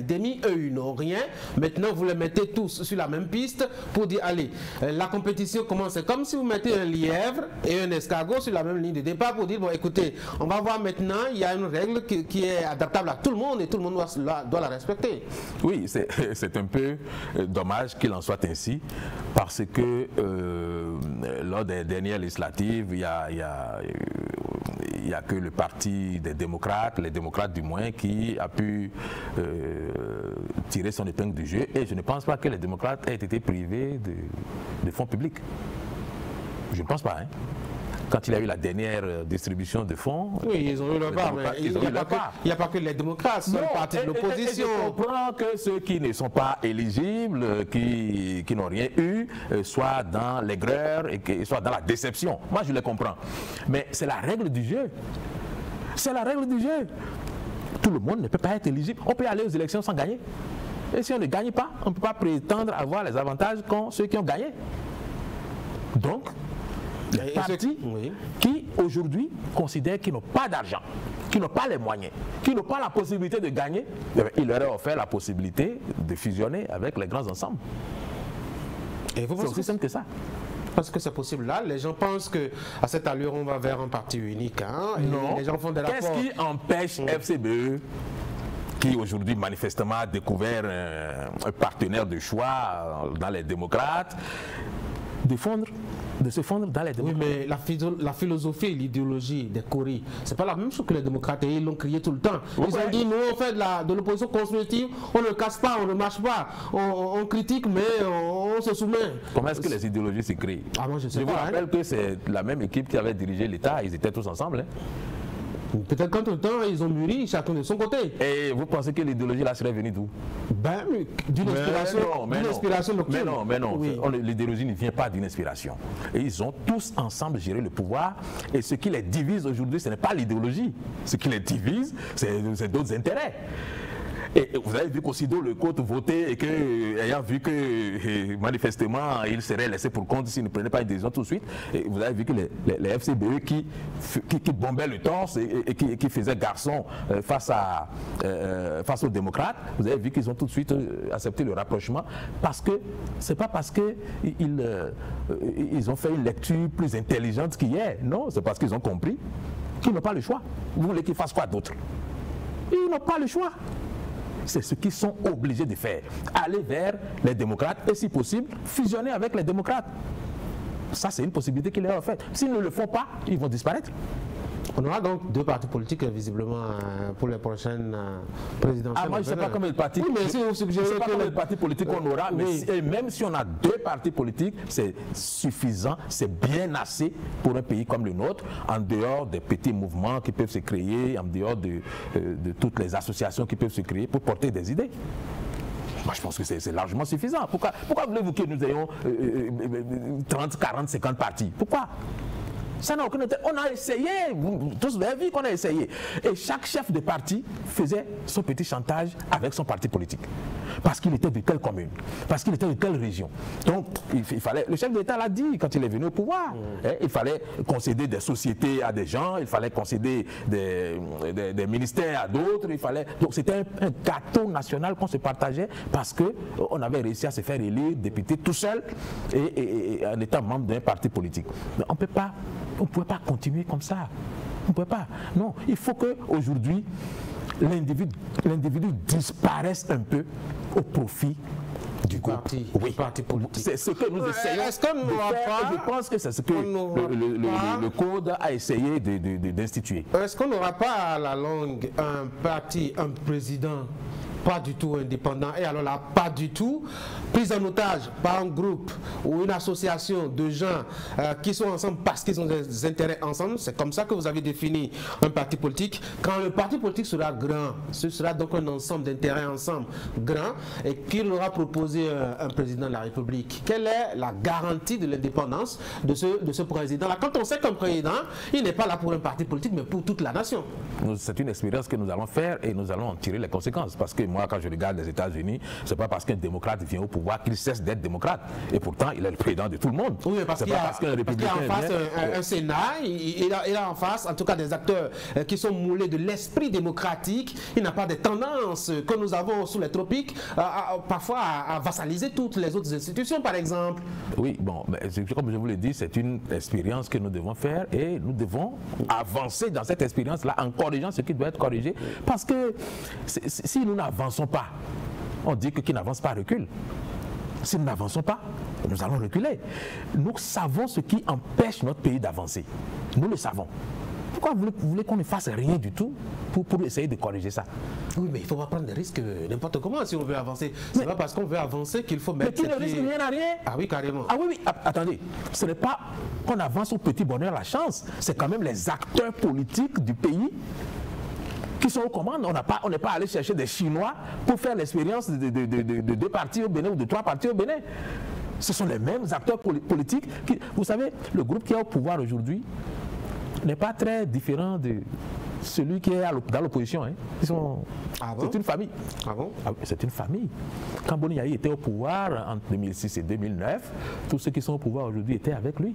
eux, ils n'ont rien. Maintenant, vous les mettez tous sur la même piste pour dire, allez, la compétition commence. C'est comme si vous mettez un lièvre et un escargot sur la même ligne de départ pour dire, bon, écoutez, on va voir maintenant, il y a une règle qui est adaptable à tout le monde et tout le monde doit la respecter. Oui, c'est un peu dommage qu'il en soit ainsi, parce que lors des dernières législatives, il y a que le parti des démocrates, les démocrates du moins, qui a pu tirer son épingle du jeu, et je ne pense pas que les démocrates aient été privés de fonds publics. Je ne pense pas, hein. Quand il y a eu la dernière distribution de fonds... Oui, ils ont eu leur part, mais il n'y a pas que les démocrates, c'est le parti de l'opposition. Je comprends que ceux qui ne sont pas éligibles, qui n'ont rien eu, soient dans l'aigreur et soient dans la déception. Moi, je les comprends. Mais c'est la règle du jeu. C'est la règle du jeu. Tout le monde ne peut pas être éligible. On peut aller aux élections sans gagner. Et si on ne gagne pas, on ne peut pas prétendre avoir les avantages qu'ont ceux qui ont gagné. Donc, les partis qui aujourd'hui considèrent qu'ils n'ont pas d'argent, qui n'ont pas les moyens, qui n'ont pas la possibilité de gagner, il leur a offert la possibilité de fusionner avec les grands ensembles. C'est aussi simple que ça. Parce que c'est possible là, les gens pensent qu'à cette allure on va vers un parti unique. Hein, non. Les gens font des rapports. Qu'est-ce qui empêche FCBE, qui aujourd'hui manifestement a découvert un partenaire de choix dans les démocrates, de se fondre dans les démocrates? Oui, mais la philosophie et l'idéologie des Coris, c'est pas la même chose que les démocrates, et ils l'ont crié tout le temps. Ils ont dit, nous on fait de l'opposition constructive, on ne casse pas, on ne marche pas, on critique, mais on se soumet. Comment est-ce que les idéologies se créent? Moi, je vous rappelle que c'est la même équipe qui avait dirigé l'État, ils étaient tous ensemble. Hein? Peut-être qu'entre temps, ils ont mûri chacun de son côté. Et vous pensez que l'idéologie là serait venue d'où? D'une inspiration nocturne. Mais non, oui. L'idéologie ne vient pas d'une inspiration. Et ils ont tous ensemble géré le pouvoir. Et ce qui les divise aujourd'hui, ce n'est pas l'idéologie. Ce qui les divise, c'est d'autres intérêts. Et vous avez vu qu'aussitôt le Côte votait et que, ayant vu que manifestement il serait laissé pour compte s'il ne prenait pas une décision tout de suite, et vous avez vu que les FCBE qui bombaient le torse et qui faisaient garçon face aux démocrates, vous avez vu qu'ils ont tout de suite accepté le rapprochement, parce que c'est pas parce qu'ils ont fait une lecture plus intelligente qu'hier, non, c'est parce qu'ils ont compris qu'ils n'ont pas le choix. Vous voulez qu'ils fassent quoi d'autre? Ils n'ont pas le choix. C'est ce qu'ils sont obligés de faire. Aller vers les démocrates et, si possible, fusionner avec les démocrates. Ça, c'est une possibilité qu'ils leur ont faite. S'ils ne le font pas, ils vont disparaître. On aura donc 2 partis politiques, visiblement, pour les prochaines présidentielles. Moi, je ne sais pas combien de partis. Oui, mais si vous suggérez je ne sais pas combien de partis politiques on aura, mais et même si on a 2 partis politiques, c'est suffisant, c'est bien assez pour un pays comme le nôtre, en dehors des petits mouvements qui peuvent se créer, en dehors de toutes les associations qui peuvent se créer pour porter des idées. Moi, je pense que c'est largement suffisant. Pourquoi voulez-vous que nous ayons 30, 40, 50 partis? Pourquoi? Ça n'a aucun intérêt. On a essayé, tous vous avez vu qu'on a essayé. Et chaque chef de parti faisait son petit chantage avec son parti politique. Parce qu'il était de telle commune, parce qu'il était de telle région. Donc, il fallait, le chef d'État l'a dit quand il est venu au pouvoir. Il fallait concéder des sociétés à des gens, il fallait concéder des ministères à d'autres. Donc, c'était un gâteau national qu'on se partageait parce qu'on avait réussi à se faire élire député tout seul et en étant membre d'un parti politique. Mais on ne pouvait pas continuer comme ça. On ne peut pas. Non, il faut qu'aujourd'hui, l'individu disparaisse un peu au profit du parti, oui. Parti politique. C'est ce que nous essayons de faire. Je pense que c'est ce que le Code a essayé d'instituer. Est-ce qu'on n'aura pas à la longue un parti, un président pas du tout indépendant, et alors là, pas du tout pris en otage par un groupe ou une association de gens qui sont ensemble parce qu'ils ont des intérêts ensemble? C'est comme ça que vous avez défini un parti politique. Quand le parti politique sera grand, ce sera donc un ensemble d'intérêts ensemble grand, et qu'il aura proposé un président de la République. Quelle est la garantie de l'indépendance de ce président-là? Quand on sait qu'un président, il n'est pas là pour un parti politique, mais pour toute la nation. C'est une expérience que nous allons faire et nous allons en tirer les conséquences. Parce que moi, quand je regarde les États-Unis, c'est pas parce qu'un démocrate vient au pouvoir qu'il cesse d'être démocrate. Et pourtant, il est le président de tout le monde. Oui, parce qu'il y a en face un Sénat, il a en face, en tout cas, des acteurs qui sont moulés de l'esprit démocratique. Il n'a pas des tendances que nous avons sous les tropiques, parfois à vassaliser toutes les autres institutions, par exemple. Oui, bon, comme je vous l'ai dit, c'est une expérience que nous devons faire et nous devons avancer dans cette expérience-là en corrigeant ce qui doit être corrigé. Parce que si nous n'avançons pas, on dit que qui n'avance pas recule. Si nous n'avançons pas, nous allons reculer. Nous savons ce qui empêche notre pays d'avancer. Nous le savons. Pourquoi vous voulez qu'on ne fasse rien du tout pour essayer de corriger ça? Oui, mais il ne faut pas prendre des risques n'importe comment si on veut avancer. Ce n'est pas parce qu'on veut avancer qu'il faut mettre... Mais qui ne risque rien à rien? Ah oui, carrément. Ah oui, attendez. Ce n'est pas qu'on avance au petit bonheur la chance. C'est quand même les acteurs politiques du pays qui sont aux commandes. On n'est pas allé chercher des Chinois pour faire l'expérience de 2 partis au Bénin ou de 3 partis au Bénin. Ce sont les mêmes acteurs politiques qui, vous savez, le groupe qui est au pouvoir aujourd'hui n'est pas très différent de celui qui est dans l'opposition. Hein. C'est une famille. Ah bon? C'est une famille. Quand Boni Yayi était au pouvoir entre 2006 et 2009, tous ceux qui sont au pouvoir aujourd'hui étaient avec lui.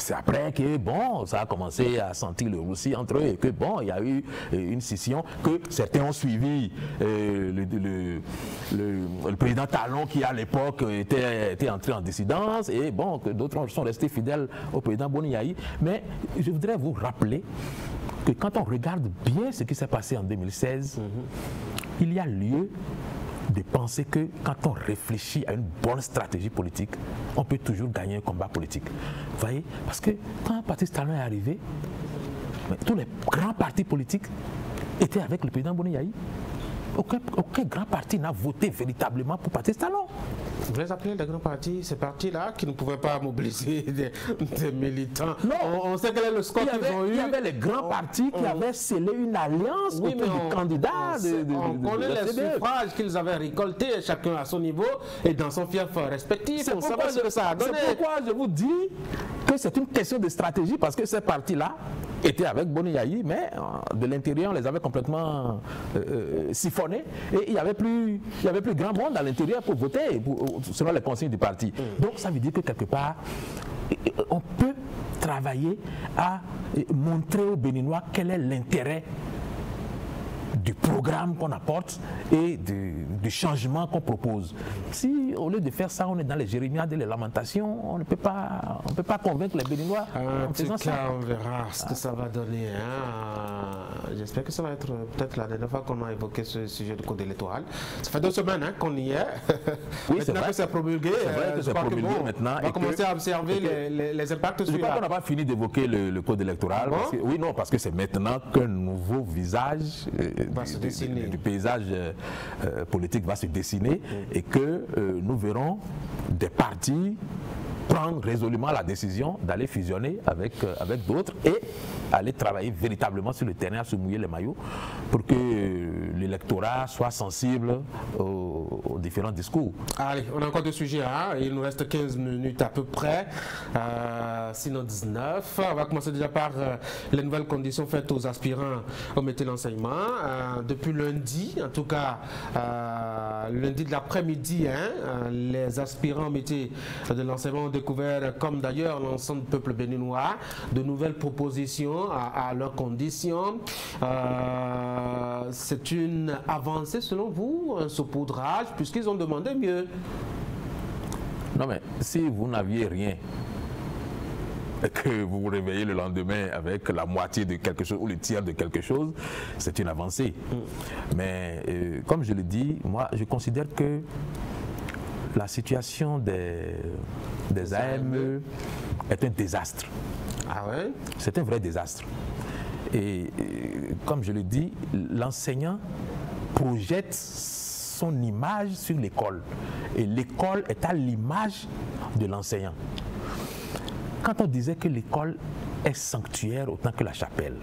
C'est après que, bon, ça a commencé à sentir le roussi entre eux et que, bon, il y a eu une scission, que certains ont suivi le président Talon qui, à l'époque, était entré en dissidence et, bon, que d'autres sont restés fidèles au président Boni Yayi. Mais je voudrais vous rappeler que quand on regarde bien ce qui s'est passé en 2016, il y a lieu de penser que quand on réfléchit à une bonne stratégie politique, on peut toujours gagner un combat politique. Vous voyez? Parce que quand Patrice Talon est arrivé, tous les grands partis politiques étaient avec le président Boni Yayi. Aucun grand parti n'a voté véritablement pour Patrice Talon. Vous les appelez les grands partis, ces partis-là qui ne pouvaient pas mobiliser des militants. Non, on sait quel est le score qu'ils ont eu. Il y avait les grands partis qui avaient scellé une alliance autour du candidat. On connaît les suffrages qu'ils avaient récoltés, chacun à son niveau et dans son fief respectif. C'est pourquoi je vous dis que c'est une question de stratégie, parce que ces partis-là étaient avec Boni Yayi, mais de l'intérieur, on les avait complètement siphonnés et il n'y avait plus grand monde à l'intérieur pour voter selon les consignes du parti. Donc ça veut dire que quelque part, on peut travailler à montrer aux Béninois quel est l'intérêt du programme qu'on apporte et du changement qu'on propose. Si au lieu de faire ça, on est dans les jérémiades et les lamentations, on ne peut pas convaincre les Béninois. En tout cas, on verra ce que ça va donner. Hein. J'espère que ça va être peut-être la dernière fois qu'on a évoqué ce sujet du code électoral. Ça fait 2 semaines qu'on y est. Oui, maintenant que c'est promulgué, maintenant, on va commencer à observer les impacts sur... Je crois qu'on n'a pas fini d'évoquer le code électoral. Parce que c'est maintenant qu'un nouveau visage du paysage politique va se dessiner et que nous verrons des partis prendre résolument la décision d'aller fusionner avec d'autres et aller travailler véritablement sur le terrain, à se mouiller les maillots pour que l'électorat soit sensible aux différents discours. Allez, on a encore 2 sujets, hein? Il nous reste 15 minutes à peu près, sinon 19. On va commencer déjà par les nouvelles conditions faites aux aspirants au métier de l'enseignement. Depuis lundi, en tout cas lundi de l'après-midi, hein, les aspirants au métier de l'enseignement ont découvert, comme d'ailleurs l'ensemble du peuple béninois, de nouvelles propositions à leurs conditions. C'est une avancée selon vous, un saupoudrage, puisqu'ils ont demandé mieux? Non mais si vous n'aviez rien, et que vous vous réveillez le lendemain avec la moitié de quelque chose ou le tiers de quelque chose, c'est une avancée. Mais comme je le dis, moi je considère que la situation des AME est un désastre. Ah ouais? C'est un vrai désastre. Et comme je le dis, l'enseignant projette son image sur l'école. Et l'école est à l'image de l'enseignant. Quand on disait que l'école est sanctuaire autant que la chapelle,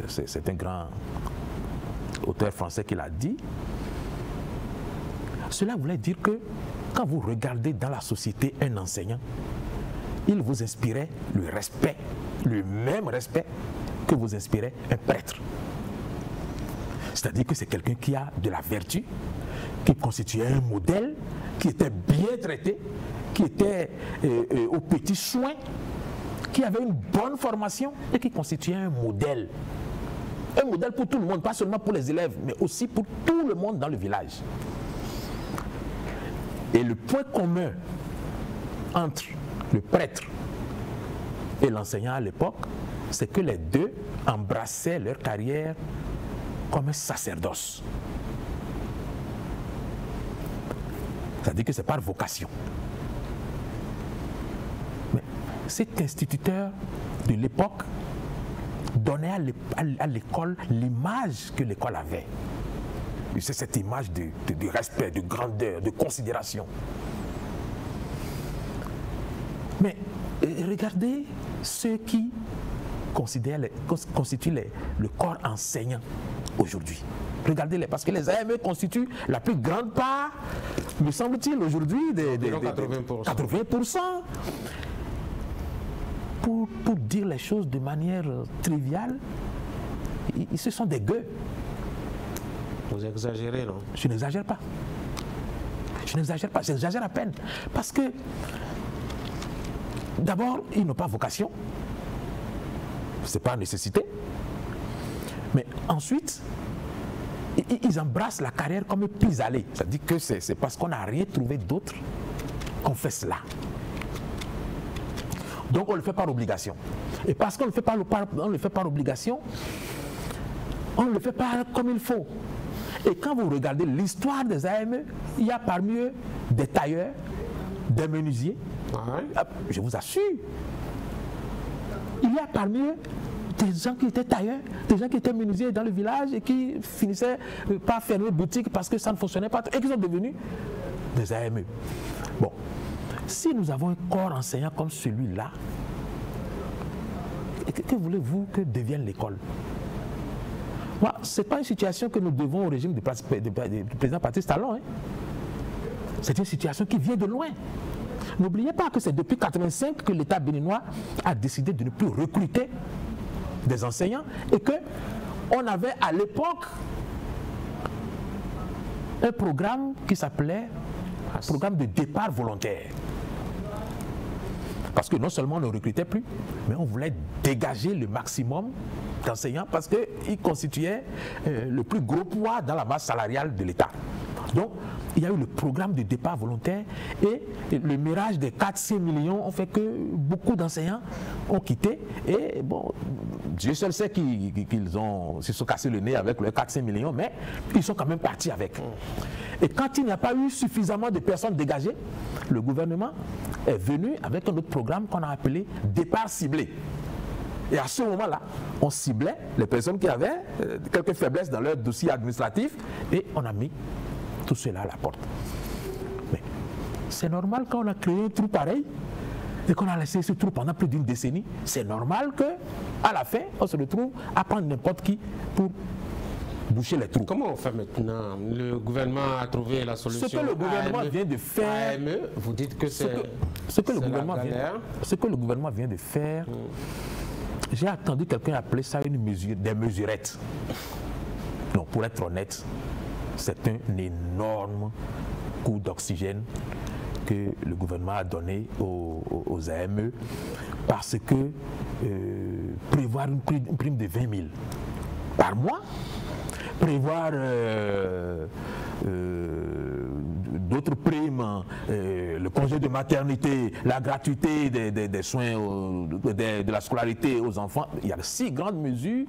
c'est un grand auteur français qui l'a dit, cela voulait dire que quand vous regardez dans la société un enseignant, il vous inspirait le respect, le même respect que vous inspirait un prêtre. C'est-à-dire que c'est quelqu'un qui a de la vertu, qui constituait un modèle, qui était bien traité, qui était aux petits soins, qui avait une bonne formation et qui constituait un modèle. Un modèle pour tout le monde, pas seulement pour les élèves, mais aussi pour tout le monde dans le village. Et le point commun entre le prêtre et l'enseignant à l'époque, c'est que les deux embrassaient leur carrière comme un sacerdoce. C'est-à-dire que c'est par vocation. Mais cet instituteur de l'époque donnait à l'école l'image que l'école avait. C'est cette image de respect, de grandeur, de considération. Mais regardez ceux qui constituent le corps enseignant aujourd'hui. Regardez-les, parce que les AME constituent la plus grande part, me semble-t-il, aujourd'hui, des 80%. Pour dire les choses de manière triviale, ce sont des gueux. Vous exagérez, non? Je n'exagère pas. Je n'exagère pas, j'exagère à peine. Parce que, d'abord, ils n'ont pas vocation. Ce n'est pas nécessité. Mais ensuite, ils embrassent la carrière comme pis-aller. C'est-à-dire que c'est parce qu'on n'a rien trouvé d'autre qu'on fait cela. Donc on le fait par obligation. Et parce qu'on le fait par obligation, on ne le fait pas comme il faut. Et quand vous regardez l'histoire des AME, il y a parmi eux des tailleurs, des menuisiers. Je vous assure. Il y a parmi eux des gens qui étaient tailleurs, des gens qui étaient menuisiers dans le village et qui finissaient par fermer boutique parce que ça ne fonctionnait pas et qui sont devenus des AME. Bon, si nous avons un corps enseignant comme celui-là, que voulez-vous que devienne l'école? Ce n'est pas une situation que nous devons au régime du président Patrice Talon. Hein. C'est une situation qui vient de loin. N'oubliez pas que c'est depuis 1985 que l'État béninois a décidé de ne plus recruter des enseignants et qu'on avait à l'époque un programme qui s'appelait programme de départ volontaire. Parce que non seulement on ne recrutait plus, mais on voulait dégager le maximum d'enseignants parce qu'ils constituaient le plus gros poids dans la masse salariale de l'État. Donc, il y a eu le programme de départ volontaire et le mirage des 4-5 millions ont fait que beaucoup d'enseignants ont quitté. Et bon, Dieu seul sait qu'ils se sont cassés le nez avec les 4-5 millions, mais ils sont quand même partis avec. Et quand il n'y a pas eu suffisamment de personnes dégagées, le gouvernement est venu avec un autre programme qu'on a appelé départ ciblé. Et à ce moment-là, on ciblait les personnes qui avaient quelques faiblesses dans leur dossier administratif et on a mis tout cela à la porte. Mais c'est normal quand on a créé un trou pareil et qu'on a laissé ce trou pendant plus d'une décennie, c'est normal qu'à la fin, on se retrouve à prendre n'importe qui pour boucher les trous. Comment on fait maintenant? Le gouvernement a trouvé la solution. Ce que le gouvernement vient de faire, vous dites que c'est ce que le gouvernement vient de faire, j'ai entendu quelqu'un appeler ça des mesurettes. Non, pour être honnête, c'est un énorme coup d'oxygène que le gouvernement a donné aux AME parce que prévoir une prime de 20 000 par mois, prévoir d'autres prime, le congé de maternité, la gratuité des soins, de la scolarité aux enfants. Il y a 6 grandes mesures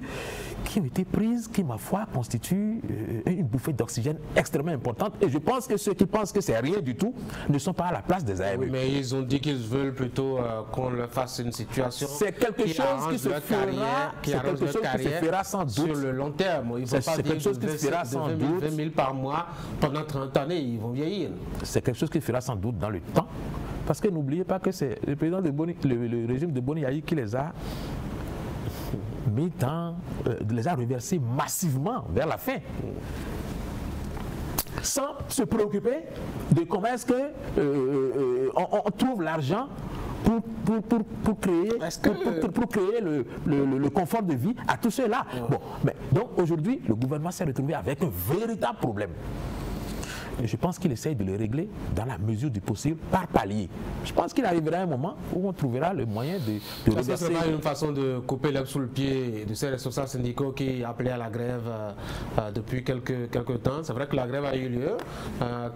qui ont été prises, qui, ma foi, constituent une bouffée d'oxygène extrêmement importante. Et je pense que ceux qui pensent que c'est rien du tout ne sont pas à la place des AME. Oui, mais ils ont dit qu'ils veulent plutôt qu'on leur fasse une situation. C'est quelque chose qui se fera sans doute sur le long terme. Ils vont pas dire quelque chose qui se fera sans doute 20 000 par mois pendant 30 années, ils vont vieillir. C'est quelque chose qui se fera sans doute dans le temps. Parce que n'oubliez pas que c'est le président de le régime de Boni Yayi qui les a mis les a reversés massivement vers la fin. Sans se préoccuper de comment est-ce que on trouve l'argent pour créer le confort de vie à tous ceux-là. Bon, mais donc aujourd'hui, le gouvernement s'est retrouvé avec un véritable problème. Et je pense qu'il essaye de le régler dans la mesure du possible, par palier. Je pense qu'il arrivera un moment où on trouvera le moyen de reverser. Est-ce que ce n'est pas une façon de couper l'herbe sous le pied de ces responsables syndicaux qui appelaient à la grève depuis quelques temps? C'est vrai que la grève a eu lieu.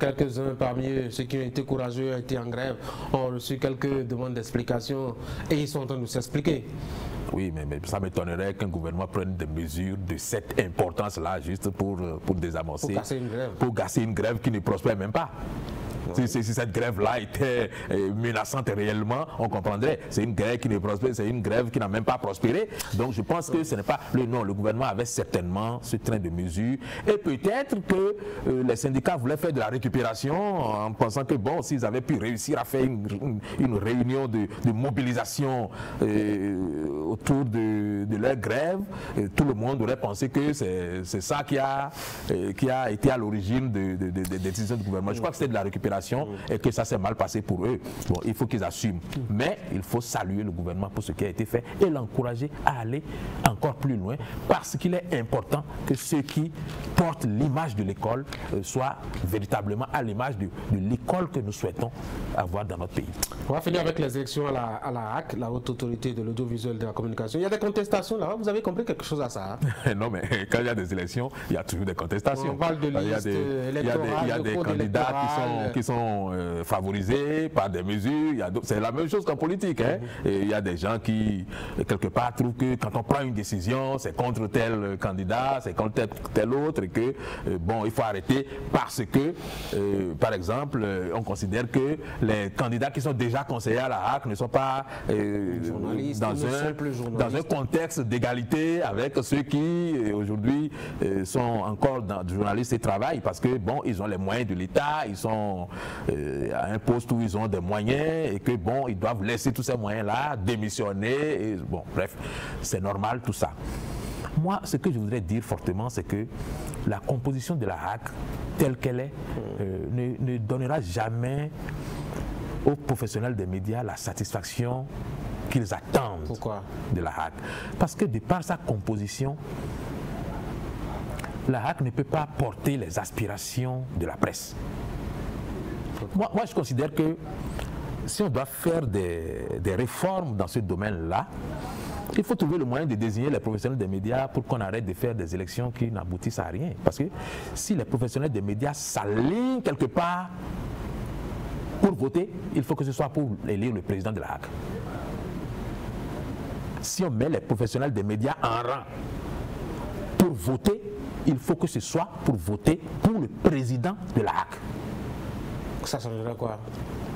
Quelques-uns parmi ceux qui ont été courageux, ont été en grève, ont reçu quelques demandes d'explication et ils sont en train de s'expliquer. Oui, mais ça m'étonnerait qu'un gouvernement prenne des mesures de cette importance-là juste pour désamorcer. Pour casser une grève qui ne prospère même pas. Si cette grève-là était menaçante réellement, on comprendrait. C'est une grève qui ne prospère, c'est une grève qui n'a même pas prospéré. Donc je pense que ce n'est pas le gouvernement avait certainement ce train de mesures. Et peut-être que les syndicats voulaient faire de la récupération en pensant que bon, s'ils avaient pu réussir à faire une réunion de mobilisation autour de leur grève, tout le monde aurait pensé que c'est ça qui a été à l'origine des décisions du gouvernement. Je crois que c'était de la récupération et que ça s'est mal passé pour eux. Bon, il faut qu'ils assument. Mais il faut saluer le gouvernement pour ce qui a été fait et l'encourager à aller encore plus loin parce qu'il est important que ceux qui portent l'image de l'école soient véritablement à l'image de l'école que nous souhaitons avoir dans notre pays. On va finir avec les élections à la HAC, la Haute Autorité de l'Audiovisuel et de la Communication. Il y a des contestations là-bas, vous avez compris quelque chose à ça? Non, mais quand il y a des élections, il y a toujours des contestations. On parle de liste électorale, il y a des candidats qui sont favorisés par des mesures. C'est la même chose qu'en politique. Hein? Et il y a des gens qui, quelque part, trouvent que quand on prend une décision, c'est contre tel candidat, c'est contre tel autre, et que, bon, il faut arrêter parce que, par exemple, on considère que les candidats qui sont déjà conseillers à la HAC ne sont pas dans un contexte d'égalité avec ceux qui, aujourd'hui, sont encore journalistes et travaillent parce que, bon, ils ont les moyens de l'État, ils sont à un poste où ils ont des moyens et que bon, ils doivent laisser tous ces moyens-là, démissionner, et, bon, bref, c'est normal tout ça. Moi, ce que je voudrais dire fortement, c'est que la composition de la HAC, telle qu'elle est, ne donnera jamais aux professionnels des médias la satisfaction qu'ils attendent. Pourquoi? De la HAC. Parce que de par sa composition, la HAC ne peut pas porter les aspirations de la presse. Moi, je considère que si on doit faire des réformes dans ce domaine-là, il faut trouver le moyen de désigner les professionnels des médias pour qu'on arrête de faire des élections qui n'aboutissent à rien. Parce que si les professionnels des médias s'alignent quelque part pour voter, il faut que ce soit pour élire le président de la HAC. Si on met les professionnels des médias en rang pour voter, il faut que ce soit pour voter pour le président de la HAC. Ça changerait quoi?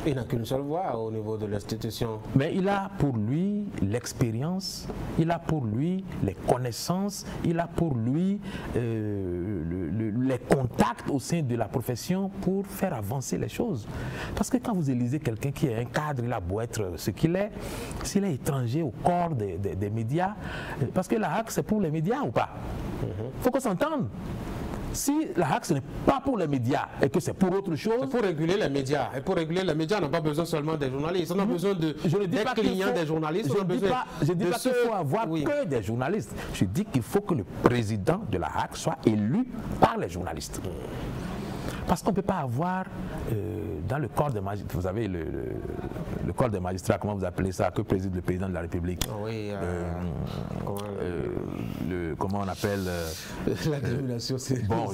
Il n'a qu'une seule voix au niveau de l'institution. Mais il a pour lui l'expérience, il a pour lui les connaissances, il a pour lui les contacts au sein de la profession pour faire avancer les choses. Parce que quand vous élisez quelqu'un qui est un cadre, il a beau être ce qu'il est, s'il est étranger au corps des médias, parce que la HAC c'est pour les médias ou pas? Il faut qu'on s'entende. Si la HAC ce n'est pas pour les médias et que c'est pour autre chose... C'est pour réguler les médias. Et pour réguler les médias, on n'a pas besoin seulement des journalistes. On a besoin des clients des journalistes. Je ne dis pas qu'il faut avoir que des journalistes. Je dis qu'il faut que le président de la HAC soit élu par les journalistes. Parce qu'on ne peut pas avoir dans le corps des magistrats, vous savez le corps des magistrats, comment vous appelez ça, que préside le président de la République? Oui, comment on appelle la dénomination, c'est... Bon,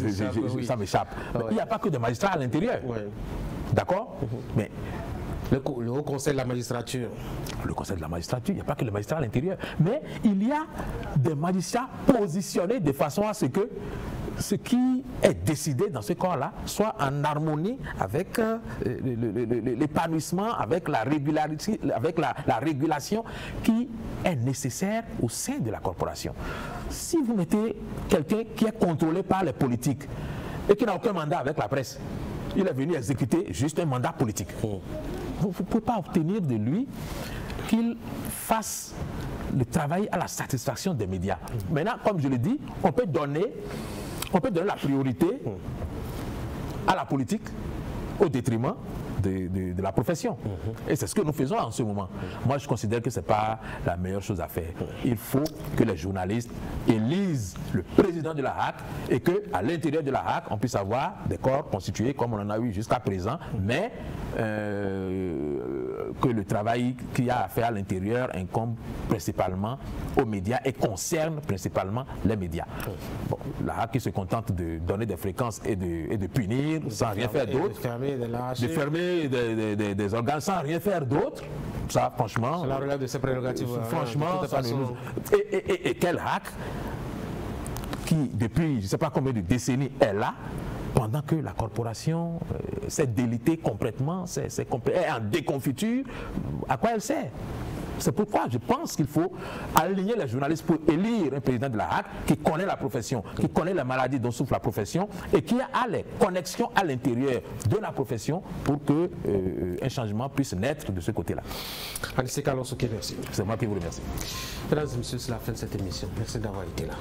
ça m'échappe. Il n'y a pas que des magistrats à l'intérieur. Oui. D'accord? Mais le Haut Conseil de la magistrature. Le Conseil de la magistrature, il n'y a pas que les magistrats à l'intérieur, mais il y a des magistrats positionnés de façon à ce que ce qui est décidé dans ce corps-là soit en harmonie avec l'épanouissement, avec la régularité, avec la régulation qui est nécessaire au sein de la corporation. Si vous mettez quelqu'un qui est contrôlé par les politiques et qui n'a aucun mandat avec la presse, il est venu exécuter juste un mandat politique. Vous ne pouvez pas obtenir de lui qu'il fasse le travail à la satisfaction des médias. Maintenant, comme je l'ai dit, on peut donner la priorité à la politique au détriment de la profession. Et c'est ce que nous faisons en ce moment. Moi, je considère que ce n'est pas la meilleure chose à faire. Il faut que les journalistes élisent le président de la HAC et qu'à l'intérieur de la HAC, on puisse avoir des corps constitués comme on en a eu jusqu'à présent, mais que le travail qu'il y a à faire à l'intérieur incombe principalement aux médias et concerne principalement les médias. Bon, la HAC qui se contente de donner des fréquences et de punir sans rien faire d'autre, de fermer des organes sans rien faire d'autre, ça franchement... Ça relève de ses prérogatives. Franchement, et quel HAC qui depuis je ne sais pas combien de décennies est là, pendant que la corporation s'est délitée complètement, est en déconfiture, à quoi elle sert? C'est pourquoi je pense qu'il faut aligner les journalistes pour élire un président de la HAC qui connaît la profession, qui connaît les maladies dont souffre la profession et qui a les connexions à l'intérieur de la profession pour qu'un changement puisse naître de ce côté-là. Anissé Kalonsoké, merci. C'est moi qui vous remercie. Mesdames et messieurs, c'est la fin de cette émission. Merci d'avoir été là.